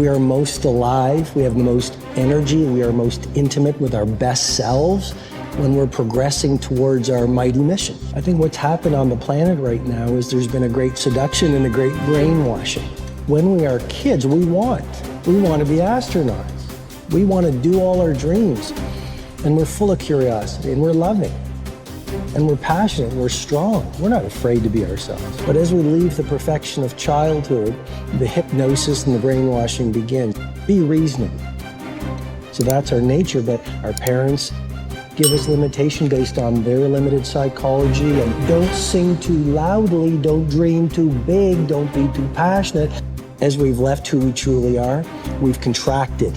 We are most alive, we have the most energy, we are most intimate with our best selves when we're progressing towards our mighty mission. I think what's happened on the planet right now is there's been a great seduction and a great brainwashing. When we are kids, we want to be astronauts. We want to do all our dreams. And we're full of curiosity, and we're loving, and we're passionate, and we're strong. We're not afraid to be ourselves. But as we leave the perfection of childhood, the hypnosis and the brainwashing begins. Be reasonable. So that's our nature, but our parents give us limitation based on their limited psychology. And don't sing too loudly, don't dream too big, don't be too passionate. As we've left who we truly are, we've contracted.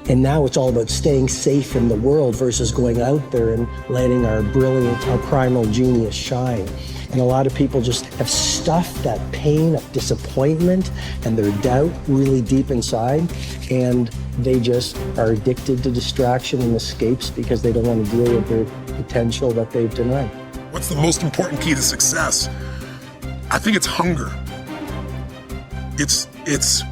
And now it's all about staying safe in the world versus going out there and letting our brilliant, our primal genius shine. And a lot of people just have stuffed that pain of disappointment and their doubt really deep inside, and they just are addicted to distraction and escapes because they don't want to deal with their potential that they've denied. What's the most important key to success? I think it's hunger. It's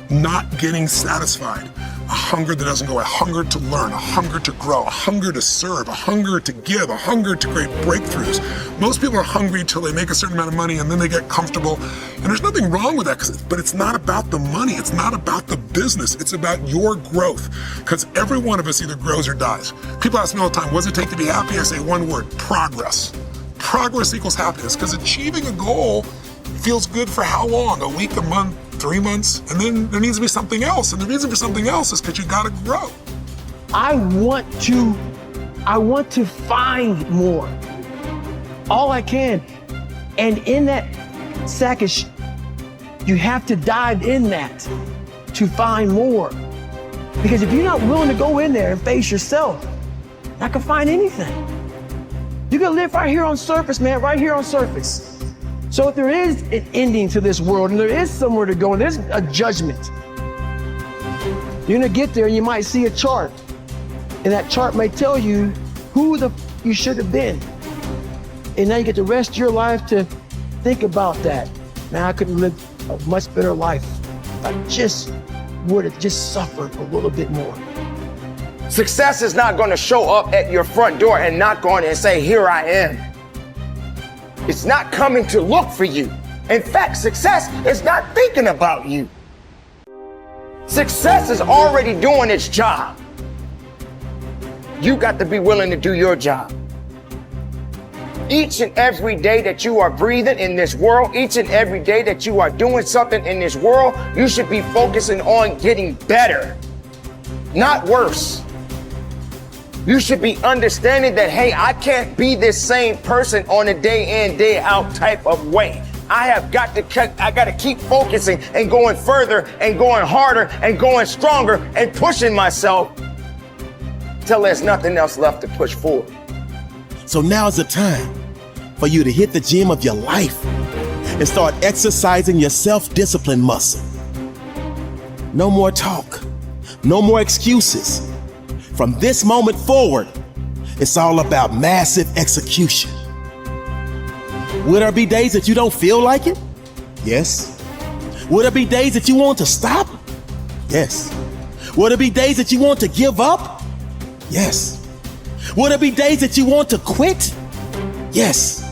not getting satisfied. A hunger that doesn't go, a hunger to learn, a hunger to grow, a hunger to serve, a hunger to give, a hunger to create breakthroughs. Most people are hungry till they make a certain amount of money and then they get comfortable. And there's nothing wrong with that, but it's not about the money. It's not about the business. It's about your growth. Because every one of us either grows or dies. People ask me all the time, what does it take to be happy? I say one word, progress. Progress equals happiness, because achieving a goal feels good for how long? A week, a month, 3 months, and then there needs to be something else. And the reason for something else is because you gotta grow. I want to find more, all I can. And in that sack of you have to dive in that to find more. Because if you're not willing to go in there and face yourself, not gonna find anything. You can live right here on surface, man, right here on surface. So if there is an ending to this world and there is somewhere to go and there's a judgment, you're gonna get there and you might see a chart. And that chart may tell you who you should have been. And now you get the rest of your life to think about that. Man, I could have lived a much better life if I just would have just suffered a little bit more. Success is not gonna show up at your front door and knock on it and say, here I am. It's not coming to look for you. In fact, success is not thinking about you. Success is already doing its job. You got to be willing to do your job. Each and every day that you are breathing in this world, each and every day that you are doing something in this world, you should be focusing on getting better, not worse. You should be understanding that, hey, I can't be this same person on a day in, day out type of way. I got to keep focusing and going further and going harder and going stronger and pushing myself till there's nothing else left to push forward. So now's the time for you to hit the gym of your life and start exercising your self-discipline muscle. No more talk, no more excuses. From this moment forward, it's all about massive execution. Will there be days that you don't feel like it? Yes. Will there be days that you want to stop? Yes. Will there be days that you want to give up? Yes. Will there be days that you want to quit? Yes.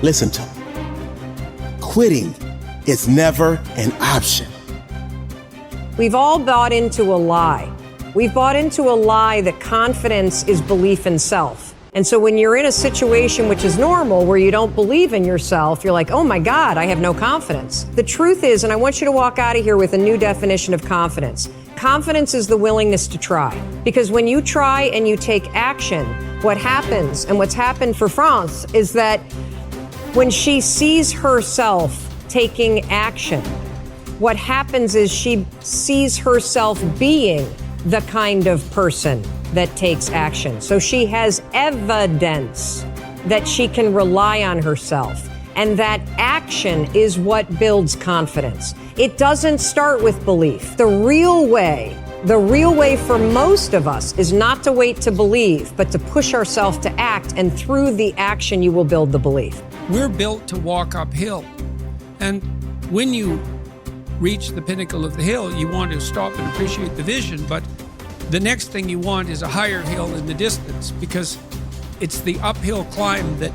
Listen to me. Quitting is never an option. We've all bought into a lie. We've bought into a lie that confidence is belief in self. And so when you're in a situation which is normal, where you don't believe in yourself, you're like, oh my God, I have no confidence. The truth is, and I want you to walk out of here with a new definition of confidence. Confidence is the willingness to try. Because when you try and you take action, what happens, and what's happened for France, is that when she sees herself taking action, what happens is she sees herself being the kind of person that takes action. So she has evidence that she can rely on herself. And that action is what builds confidence. It doesn't start with belief. The real way for most of us is not to wait to believe, but to push ourselves to act. And through the action, you will build the belief. We're built to walk uphill. And when you reach the pinnacle of the hill, you want to stop and appreciate the vision, but the next thing you want is a higher hill in the distance, because it's the uphill climb that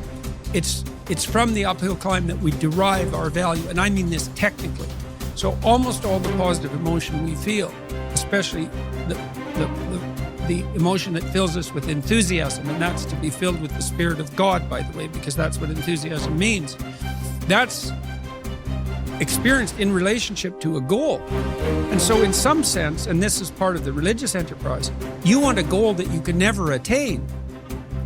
it's from the uphill climb that we derive our value, and I mean this technically. So almost all the positive emotion we feel, especially the emotion that fills us with enthusiasm, and that's to be filled with the Spirit of God, by the way, because that's what enthusiasm means. That's experienced in relationship to a goal. And so in some sense, and this is part of the religious enterprise, you want a goal that you can never attain,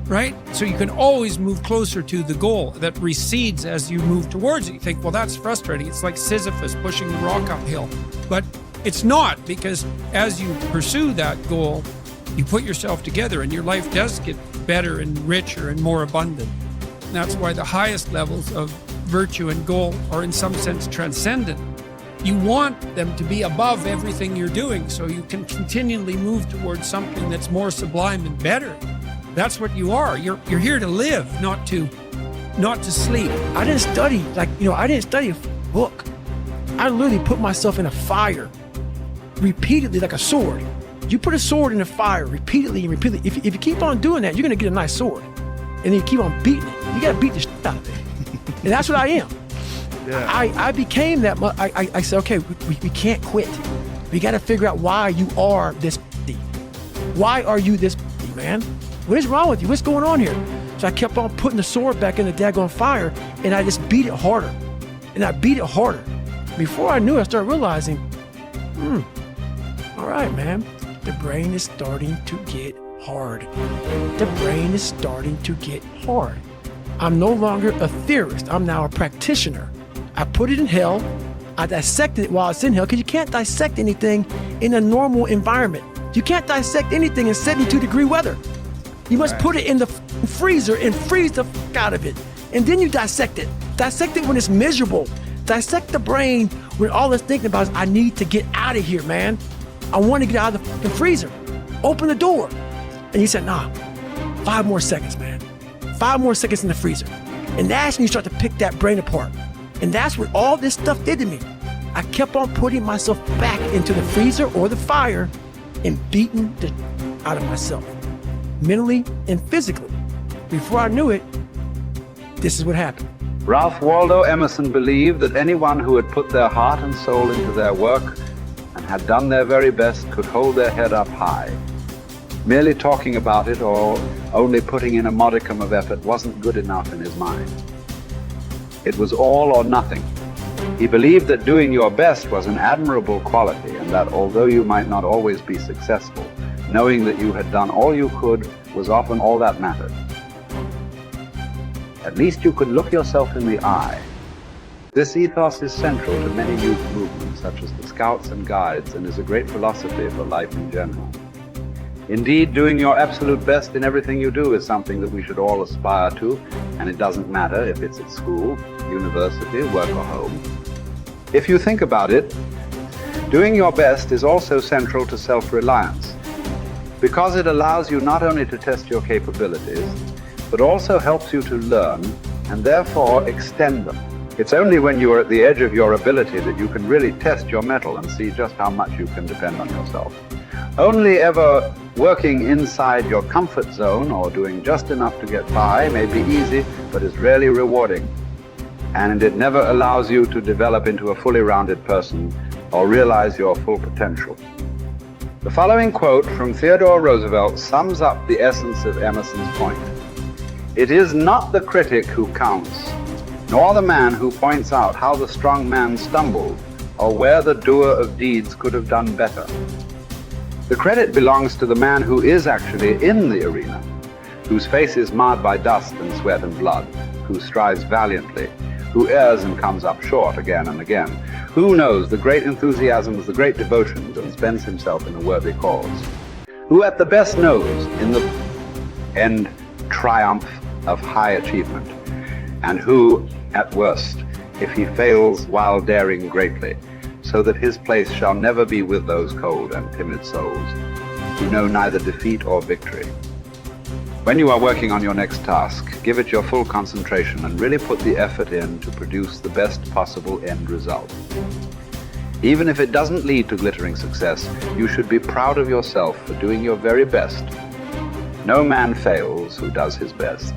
right? So you can always move closer to the goal that recedes as you move towards it. You think, well, that's frustrating. It's like Sisyphus pushing the rock uphill. But it's not, because as you pursue that goal, you put yourself together and your life does get better and richer and more abundant. And that's why the highest levels of virtue and goal are in some sense transcendent. You want them to be above everything you're doing so you can continually move towards something that's more sublime and better. That's what you are. You're here to live, not to sleep. I didn't study, I didn't study a book. I literally put myself in a fire repeatedly like a sword. You put a sword in the fire repeatedly and repeatedly. If you keep on doing that, you're going to get a nice sword. And then you keep on beating it. You got to beat the shit out of it. And that's what I am. Yeah. I became that. I said, okay, we can't quit. We got to figure out why you are this. Why are you this, man? What is wrong with you? What's going on here? So I kept on putting the sword back in the daggone fire, and I just beat it harder. And I beat it harder. Before I knew it, I started realizing, all right, man. The brain is starting to get hard. The brain is starting to get hard. I'm no longer a theorist. I'm now a practitioner. I put it in hell. I dissected it while it's in hell, because you can't dissect anything in a normal environment. You can't dissect anything in 72-degree weather. You must put it in the freezer and freeze the fuck out of it. And then you dissect it. Dissect it when it's miserable. Dissect the brain when all it's thinking about is, I need to get out of here, man. I want to get out of the fucking freezer. Open the door. And he said, nah, 5 more seconds, man. 5 more seconds in the freezer. And that's when you start to pick that brain apart. And that's what all this stuff did to me. I kept on putting myself back into the freezer or the fire and beating the out of myself, mentally and physically. Before I knew it, this is what happened. Ralph Waldo Emerson believed that anyone who had put their heart and soul into their work and had done their very best could hold their head up high. Merely talking about it or only putting in a modicum of effort wasn't good enough in his mind. It was all or nothing. He believed that doing your best was an admirable quality, and that although you might not always be successful, knowing that you had done all you could was often all that mattered. At least you could look yourself in the eye. This ethos is central to many youth movements, such as the Scouts and Guides, and is a great philosophy for life in general. Indeed, doing your absolute best in everything you do is something that we should all aspire to, and it doesn't matter if it's at school, university, work, or home. If you think about it, doing your best is also central to self-reliance, because it allows you not only to test your capabilities, but also helps you to learn and therefore extend them. It's only when you are at the edge of your ability that you can really test your mettle and see just how much you can depend on yourself. Only ever working inside your comfort zone or doing just enough to get by may be easy, but is rarely rewarding. And it never allows you to develop into a fully rounded person or realize your full potential. The following quote from Theodore Roosevelt sums up the essence of Emerson's point. It is not the critic who counts, nor the man who points out how the strong man stumbled or where the doer of deeds could have done better. The credit belongs to the man who is actually in the arena, whose face is marred by dust and sweat and blood, who strives valiantly, who errs and comes up short again and again, who knows the great enthusiasms, the great devotions, and spends himself in a worthy cause, who at the best knows in the end triumph of high achievement, and who, at worst, if he fails while daring greatly, so that his place shall never be with those cold and timid souls who know neither defeat or victory. When you are working on your next task, give it your full concentration and really put the effort in to produce the best possible end result. Even if it doesn't lead to glittering success, you should be proud of yourself for doing your very best. No man fails who does his best.